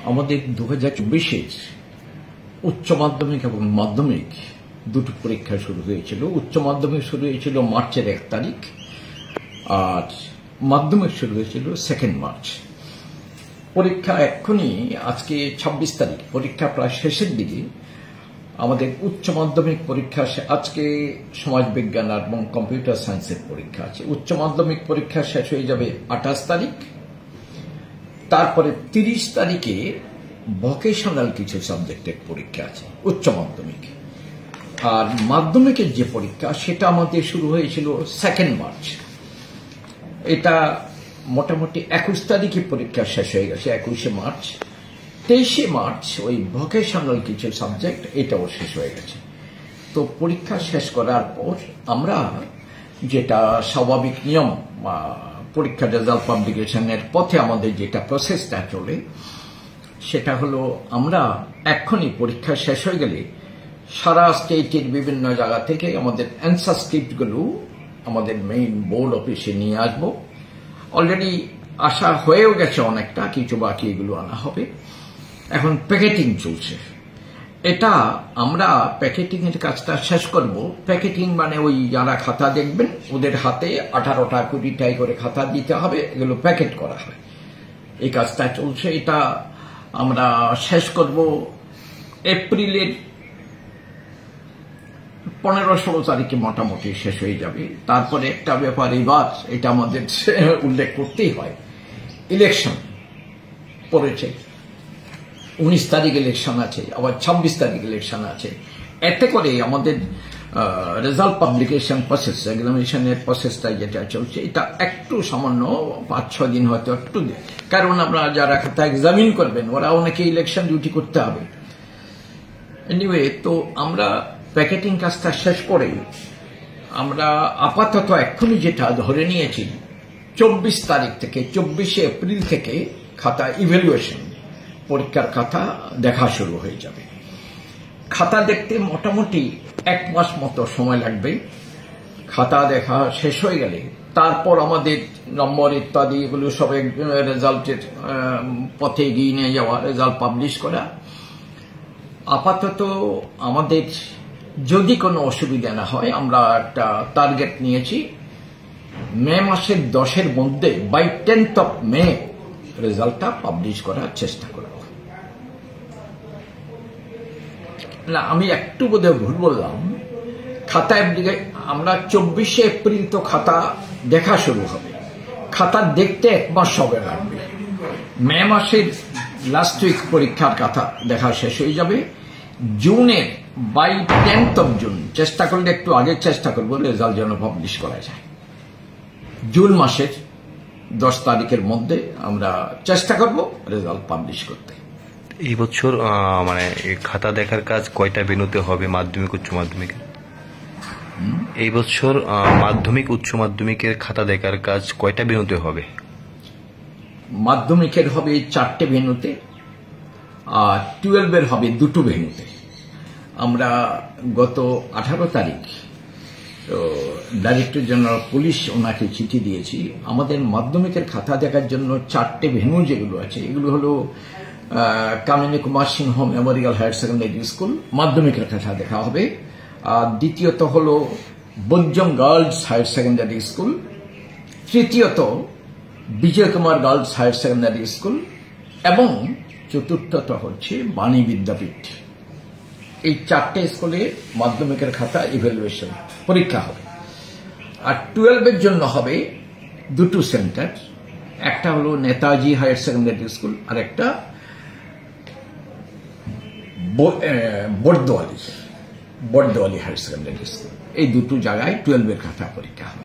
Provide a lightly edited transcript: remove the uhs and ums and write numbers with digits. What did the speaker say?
আমাদের 2024-এর উচ্চ মাধ্যমিক এবং মাধ্যমিক দুটো পরীক্ষা শুরু হয়েছিল। উচ্চ মাধ্যমিক শুরু হয়েছিল মার্চের 1 তারিখ আর মাধ্যমিক শুরু হয়েছিল 2 মার্চ। পরীক্ষা এক্ষুনি আজকে 26 তারিখ, পরীক্ষা প্রায় শেষের দিকে। আমাদের উচ্চ মাধ্যমিক পরীক্ষা আজকে সমাজবিজ্ঞান এবং কম্পিউটার সায়েন্সের পরীক্ষা আছে। উচ্চ মাধ্যমিক পরীক্ষা শেষ হয়ে যাবে 28 তারিখ। তারপরে 30 তারিখে ভোকেশনাল কিছু সাবজেক্টের পরীক্ষা আছে উচ্চ মাধ্যমিক। আর মাধ্যমিকের যে পরীক্ষা সেটা আমাদের শুরু হয়েছিল 2 মার্চ। এটা মোটামুটি 21 তারিখে পরীক্ষা শেষ হয়ে গেছে, 21শে মার্চ। 23শে মার্চ ওই ভোকেশনাল কিছু সাবজেক্ট এটাও শেষ হয়ে গেছে। তো পরীক্ষা শেষ করার পর আমরা যেটা স্বাভাবিক নিয়ম, পরীক্ষা রেজাল্ট পাবলিকেশনের পথে আমাদের যেটা প্রসেসটা চলে সেটা হলো, আমরা এক্ষুনি পরীক্ষা শেষ হয়ে গেলে সারা স্টেটের বিভিন্ন জায়গা থেকে আমাদের অ্যান্সার স্ক্রিপ্টগুলো আমাদের মেইন বোর্ড অফিসে নিয়ে আসব। অলরেডি আসা হয়েও গেছে অনেকটা, কিছু বাকি এগুলো আনা হবে। এখন প্যাকেটিং চলছে। এটা আমরা প্যাকেটিং এর কাজটা শেষ করব। প্যাকেটিং মানে ওই যারা খাতা দেখবেন ওদের হাতে 18টা 20টাই করে খাতা দিতে হবে, এগুলো প্যাকেট করা হয়। এই কাজটা চলছে। এটা আমরা শেষ করব এপ্রিলের 15-16 তারিখে মোটামুটি শেষ হয়ে যাবে। তারপরে একটা ব্যাপার এবার এটা আমাদের উল্লেখ করতেই হয়, ইলেকশন পড়েছে। 19 তারিখ ইলেকশন আছে, আবার 26 তারিখ ইলেকশন আছে। এতে করে আমাদের রেজাল্ট পাবলিকেশন প্রসেস, এক্সামিনেশনের প্রসেসটা যেটা চলছে এটা একটু সামান্য 5-6 দিন হয়তো একটু, কারণ আমরা যারা খাতা এক্সামিন করবেন ওরা অনেকে ইলেকশন ডিউটি করতে হবে। এনিওয়ে, তো আমরা প্যাকেটিং কাজটা শেষ করে আমরা আপাতত এক্ষুনি যেটা ধরে নিয়েছি 24 তারিখ থেকে 24শে এপ্রিল থেকে খাতা ইভ্যালুয়েশন, পরীক্ষার খাতা দেখা শুরু হয়ে যাবে। খাতা দেখতে মোটামুটি 1 মাস মতো সময় লাগবে। খাতা দেখা শেষ হয়ে গেলে তারপর আমাদের নম্বর ইত্যাদি এগুলো সব রেজাল্টের পথে এগিয়ে নিয়ে যাওয়া, রেজাল্ট পাবলিশ করা। আপাতত আমাদের যদি কোনো অসুবিধা না হয় আমরা একটা টার্গেট নিয়েছি, মে মাসের 10-এর মধ্যে বাই 10th of May রেজাল্টটা পাবলিশ করার চেষ্টা করব। না, আমি একটু বোধহয় ভুল বললাম। খাতা আমরা 24শে এপ্রিল তো খাতা দেখা শুরু হবে, খাতা দেখতে 1 মাস সময় লাগবে। মে মাসের লাস্ট উইক পরীক্ষার খাতা দেখা শেষ হয়ে যাবে। জুনের বাই 10th of June, চেষ্টা করলে একটু আগে চেষ্টা করবো রেজাল্ট যেন পাবলিশ করা যায়। জুন মাসের 10 তারিখের মধ্যে আমরা চেষ্টা করব রেজাল্ট পাবলিশ করতে। এই বছর মানে খাতা দেখার কাজ কয়টা ভেন্যুতে হবে মাধ্যমিক উচ্চ মাধ্যমিক? এই বছর মাধ্যমিক উচ্চ মাধ্যমিকের খাতা দেখার কাজ কয়টা ভেন্যুতে হবে? মাধ্যমিকের হবে 4টে ভেন্যুতে আর 12-এর হবে 2টো ভেন্যুতে। আমরা গত 18 তারিখ ডাইরেক্টর জেনারেল পুলিশ ওনাকে চিঠি দিয়েছি। আমাদের মাধ্যমিকের খাতা দেখার জন্য 4টে ভেন্যু যেগুলো আছে এগুলো হলো Kamini Kumar Singha memorial higher secondary school, মাধ্যমিকের খাতা দেখা হবে। আর দ্বিতীয়ত হলো বঞ্জম গার্লস হায়ার সেকেন্ডারি স্কুল, তৃতীয়ত Bijoy Kumar girls higher secondary school এবং চতুর্থত হচ্ছে বাণী বিদ্যাপীঠ। এই 4টে স্কুলে মাধ্যমিকের খাতা ইভ্যালুয়েশন পরীক্ষা হবে। আর 12-এর জন্য হবে 2টো সেন্টার, একটা হলো নেতাজি হায়ার সেকেন্ডারি স্কুল আর একটা বর্দোয়ালি হায়ার সেকেন্ডারি স্কুল। এই 2টো জায়গায় 12-এর খাতা পরীক্ষা হবে।